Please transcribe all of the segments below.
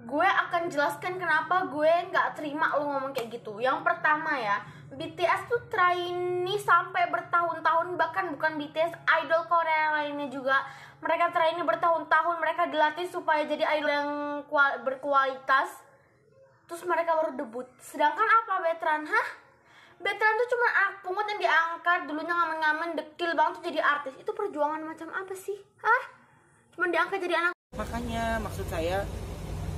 Gue akan jelaskan kenapa gue nggak terima lo ngomong kayak gitu. Yang pertama ya, BTS tuh trainee sampai bertahun-tahun, bahkan bukan BTS, idol Korea lainnya juga. Mereka trainee bertahun-tahun, mereka dilatih supaya jadi idol yang berkualitas. Terus mereka baru debut. Sedangkan apa Betran? Betran tuh cuma anak pungut yang diangkat, dulunya ngamen-ngamen, dekil banget tuh jadi artis. Itu perjuangan macam apa sih? Cuma diangkat jadi anak. Makanya maksud saya,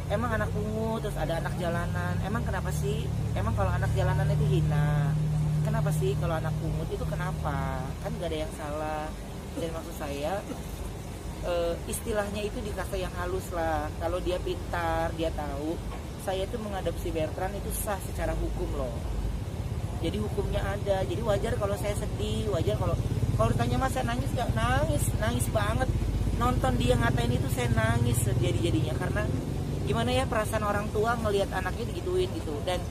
emang anak pungut, terus ada anak jalanan. Emang kenapa sih? Emang kalau anak jalanan itu hina? Kenapa sih kalau anak pungut itu kenapa? Kan gak ada yang salah. Dan maksud saya, istilahnya itu di kata yang halus lah. Kalau dia pintar, dia tahu. Saya itu mengadopsi Bertrand itu sah secara hukum loh. Jadi hukumnya ada. Jadi wajar kalau saya sedih, wajar kalau ditanya mas saya nangis gak? Nangis banget. Nonton dia ngatain itu saya nangis jadi-jadinya karena gimana ya perasaan orang tua ngelihat anaknya digituin gitu. Dan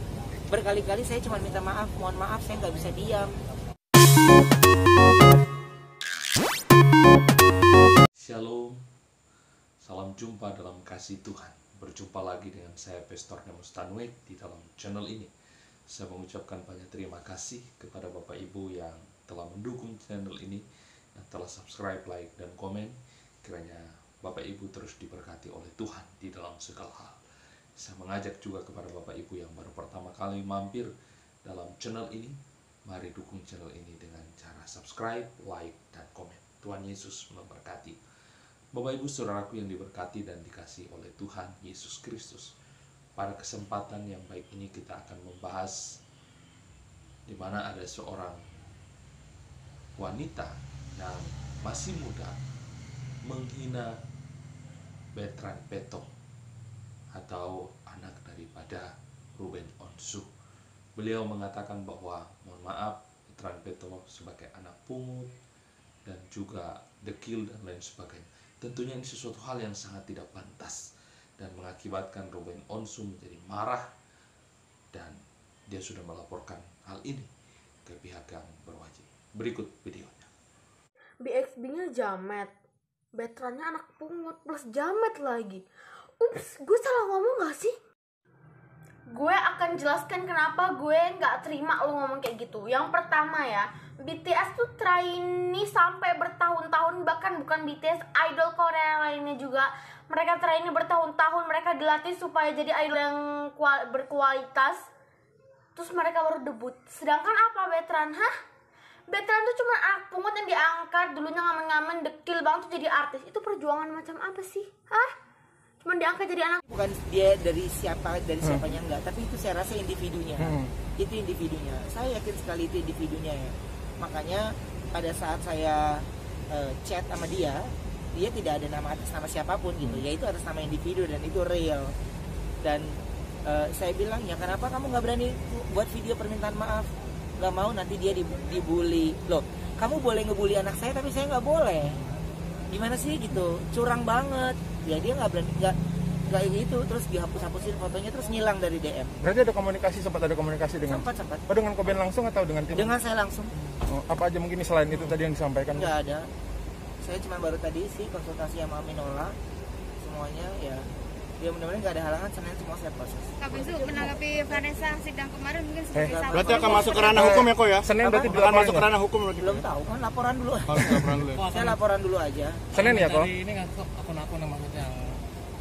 berkali-kali saya cuma minta maaf, mohon maaf saya nggak bisa diam. Shalom, salam jumpa dalam kasih Tuhan. Berjumpa lagi dengan saya Pastor Nemos Tanwek di dalam channel ini. Saya mengucapkan banyak terima kasih kepada Bapak Ibu yang telah mendukung channel ini, yang telah subscribe, like, dan komen. Kiranya Bapak Ibu terus diberkati oleh Tuhan di dalam segala hal. Saya mengajak juga kepada Bapak Ibu yang baru pertama kali mampir dalam channel ini, mari dukung channel ini dengan cara subscribe, like, dan komen. Tuhan Yesus memberkati. Bapak Ibu saudaraku yang diberkati dan dikasihi oleh Tuhan Yesus Kristus. Pada kesempatan yang baik ini kita akan membahas di mana ada seorang wanita yang masih muda menghina Bertrand Peto atau anak daripada Ruben Onsu. Beliau mengatakan bahwa mohon maaf, Bertrand Peto sebagai anak pungut dan juga dekil dan lain sebagainya. Tentunya ini sesuatu hal yang sangat tidak pantas dan mengakibatkan Ruben Onsu menjadi marah, dan dia sudah melaporkan hal ini ke pihak yang berwajib. Berikut videonya. BXB-nya jamet, Bertrandnya anak pungut plus jamet lagi. Ups, gue salah ngomong gak sih? Gue akan jelaskan kenapa gue nggak terima lo ngomong kayak gitu. Yang pertama ya, BTS tuh trainee sampai bertahun-tahun, bahkan bukan BTS, idol Korea lainnya juga. Mereka trainee bertahun-tahun, mereka dilatih supaya jadi idol yang berkualitas. Terus mereka baru debut. Sedangkan apa Betran? Betran tuh cuma anak pungut yang diangkat, dulunya ngamen-ngamen, dekil banget tuh jadi artis. Itu perjuangan macam apa sih? Cuma diangkat jadi anak. Bukan dia dari siapanya enggak, tapi itu saya rasa individunya. Itu individunya. Saya yakin sekali itu individunya ya. Makanya pada saat saya chat sama dia tidak ada nama atas nama siapapun gitu. Yaitu atas nama individu dan itu real. Dan saya bilang ya kenapa kamu nggak berani buat video permintaan maaf? Nggak mau nanti dia dibully. Loh, kamu boleh ngebully anak saya tapi saya nggak boleh. Gimana sih gitu? Curang banget. Ya dia nggak berani, nggak gitu, terus dihapus-hapusin fotonya terus ngilang dari DM. Berarti sempat ada komunikasi dengan sempat. Oh, dengan Koben langsung atau dengan tim? Dengan saya langsung. Apa aja mungkin selain itu tadi yang disampaikan? Nggak ada. Saya cuma baru tadi sih konsultasi sama Minola, semuanya ya. Ya mudah-mudahan nggak ada halangan, Senin semua saya proses. Kak Bisu menanggapi Vanessa sidang kemarin mungkin sebagai salah. Berarti akan masuk ke ranah hukum ya kok ya? Senin berarti akan masuk ke ranah hukum berarti. Belum tahu kan, laporan dulu. Laporan dulu. Saya laporan dulu aja. Senin ya kok? Ini nggak akun-akun yang maksudnya yang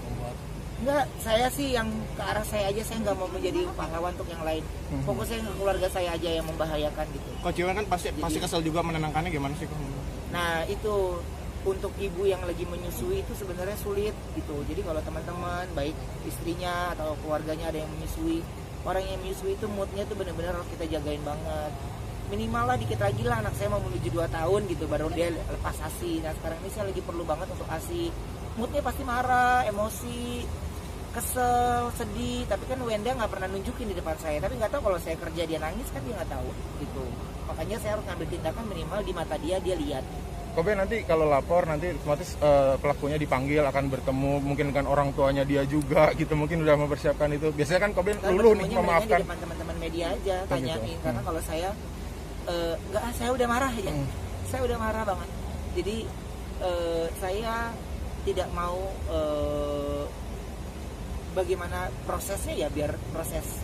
membuat. Enggak, saya sih yang ke arah saya aja, saya nggak mau menjadi pahlawan untuk yang lain. Fokusnya ke keluarga saya aja yang membahayakan gitu. Kok Ciwan kan pasti kesel juga menenangkannya, gimana sih kok? Nah itu untuk ibu yang lagi menyusui itu sebenarnya sulit gitu. Jadi kalau teman-teman baik istrinya atau keluarganya ada yang menyusui, orang yang menyusui itu moodnya tuh benar-benar harus kita jagain banget. Minimal lah dikit lagi lah, anak saya mau menuju 2 tahun gitu baru dia lepas ASI. Nah sekarang ini saya lagi perlu banget untuk ASI. Moodnya pasti marah, emosi, kesel, sedih. Tapi kan Wenda nggak pernah nunjukin di depan saya. Tapi nggak tahu kalau saya kerja dia nangis kan dia nggak tahu gitu. Makanya saya harus ngambil tindakan minimal di mata dia lihat. Kobe nanti kalau lapor nanti otomatis pelakunya dipanggil, akan bertemu mungkin dengan orang tuanya dia juga gitu, mungkin udah mempersiapkan itu. Biasanya kan Kobe luluh nih memaafkan. Di depan teman-teman media aja tanyain gitu. Karena kalau saya enggak, saya udah marah aja. Saya udah marah banget. Jadi saya tidak mau bagaimana prosesnya ya biar proses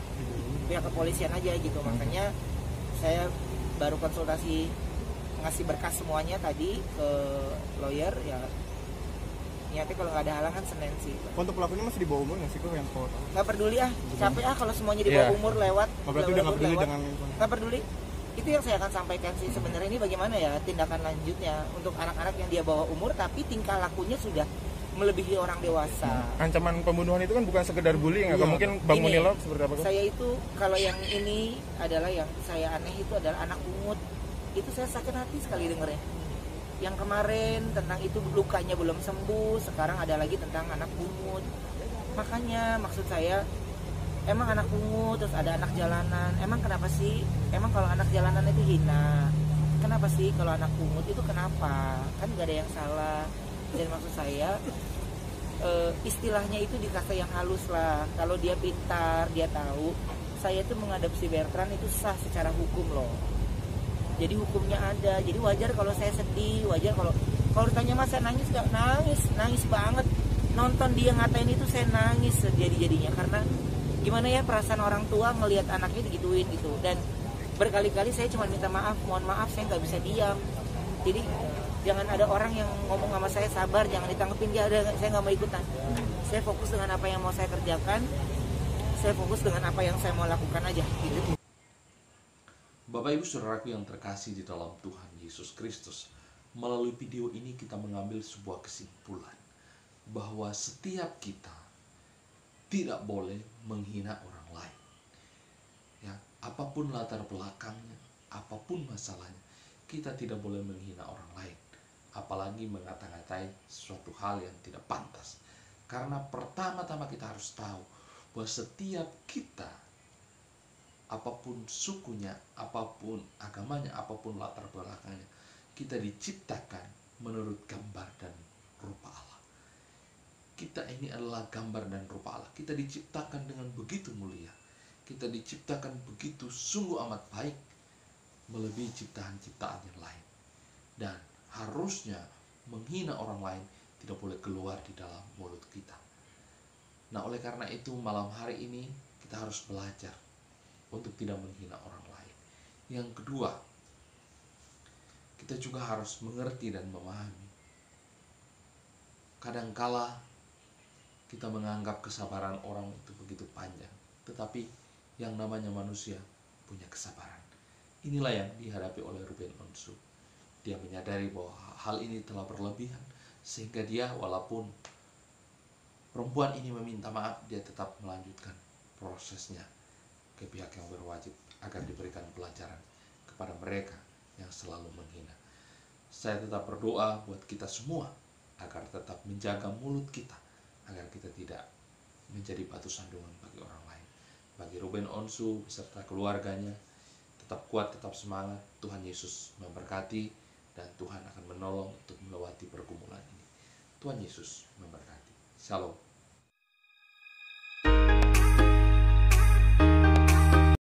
pihak kepolisian aja gitu. Makanya saya baru konsultasi ngasih berkas semuanya tadi ke lawyer ya. Niatnya kalau nggak ada halangan Senin sih. Untuk pelakunya masih di bawah umur nggak sih kok yang foto? Nggak peduli capek kalau semuanya di bawah umur lewat. Berarti udah nggak peduli lewat. dengan Nggak peduli. Itu yang saya akan sampaikan sih sebenarnya, ini bagaimana ya tindakan lanjutnya untuk anak-anak yang dia bawa umur tapi tingkah lakunya sudah melebihi orang dewasa. Ancaman pembunuhan itu kan bukan sekedar bullying, Iya. atau mungkin Bang Ini, Munilov seperti apa? Saya itu kalau yang ini adalah yang saya aneh itu adalah anak pungut. Itu saya sakit hati sekali dengernya. Yang kemarin tentang itu lukanya belum sembuh, sekarang ada lagi tentang anak pungut. Makanya maksud saya, emang anak pungut terus ada anak jalanan, emang kenapa sih? Emang kalau anak jalanan itu hina? Kenapa sih kalau anak pungut itu kenapa? Kan gak ada yang salah. Dan maksud saya istilahnya itu dikata yang halus lah. Kalau dia pintar, dia tahu. Saya tuh mengadopsi Bertrand itu sah secara hukum loh. Jadi hukumnya ada. Jadi wajar kalau saya sedih, wajar kalau ditanya mas saya nangis gak? Nangis banget. Nonton dia ngatain itu saya nangis jadi-jadinya karena gimana ya perasaan orang tua ngelihat anaknya digituin gitu. Dan berkali-kali saya cuma minta maaf, mohon maaf saya nggak bisa diam. Jadi jangan ada orang yang ngomong sama saya sabar, jangan ditanggepin dia, saya nggak mau ikutan. Saya fokus dengan apa yang mau saya kerjakan, saya fokus dengan apa yang saya mau lakukan aja gitu. Bapak Ibu Saudaraku yang terkasih di dalam Tuhan Yesus Kristus, melalui video ini kita mengambil sebuah kesimpulan bahwa setiap kita tidak boleh menghina orang lain. Ya, apapun latar belakangnya, apapun masalahnya, kita tidak boleh menghina orang lain, apalagi mengata-ngatai suatu hal yang tidak pantas. Karena pertama-tama kita harus tahu bahwa setiap kita, apapun sukunya, apapun agamanya, apapun latar belakangnya, kita diciptakan menurut gambar dan rupa Allah. Kita ini adalah gambar dan rupa Allah. Kita diciptakan dengan begitu mulia. Kita diciptakan begitu sungguh amat baik, melebihi ciptaan-ciptaan yang lain. Dan harusnya menghina orang lain tidak boleh keluar di dalam mulut kita. Nah, oleh karena itu malam hari ini kita harus belajar untuk tidak menghina orang lain. Yang kedua, kita juga harus mengerti dan memahami. Kadangkala kita menganggap kesabaran orang itu begitu panjang, tetapi yang namanya manusia punya kesabaran. Inilah yang dihadapi oleh Ruben Onsu. Dia menyadari bahwa hal ini telah berlebihan, sehingga dia walaupun perempuan ini meminta maaf, dia tetap melanjutkan prosesnya ke pihak yang berwajib agar diberikan pelajaran kepada mereka yang selalu menghina. Saya tetap berdoa buat kita semua agar tetap menjaga mulut kita, agar kita tidak menjadi batu sandungan bagi orang lain. Bagi Ruben Onsu beserta keluarganya, tetap kuat, tetap semangat. Tuhan Yesus memberkati dan Tuhan akan menolong untuk melewati pergumulan ini. Tuhan Yesus memberkati. Shalom.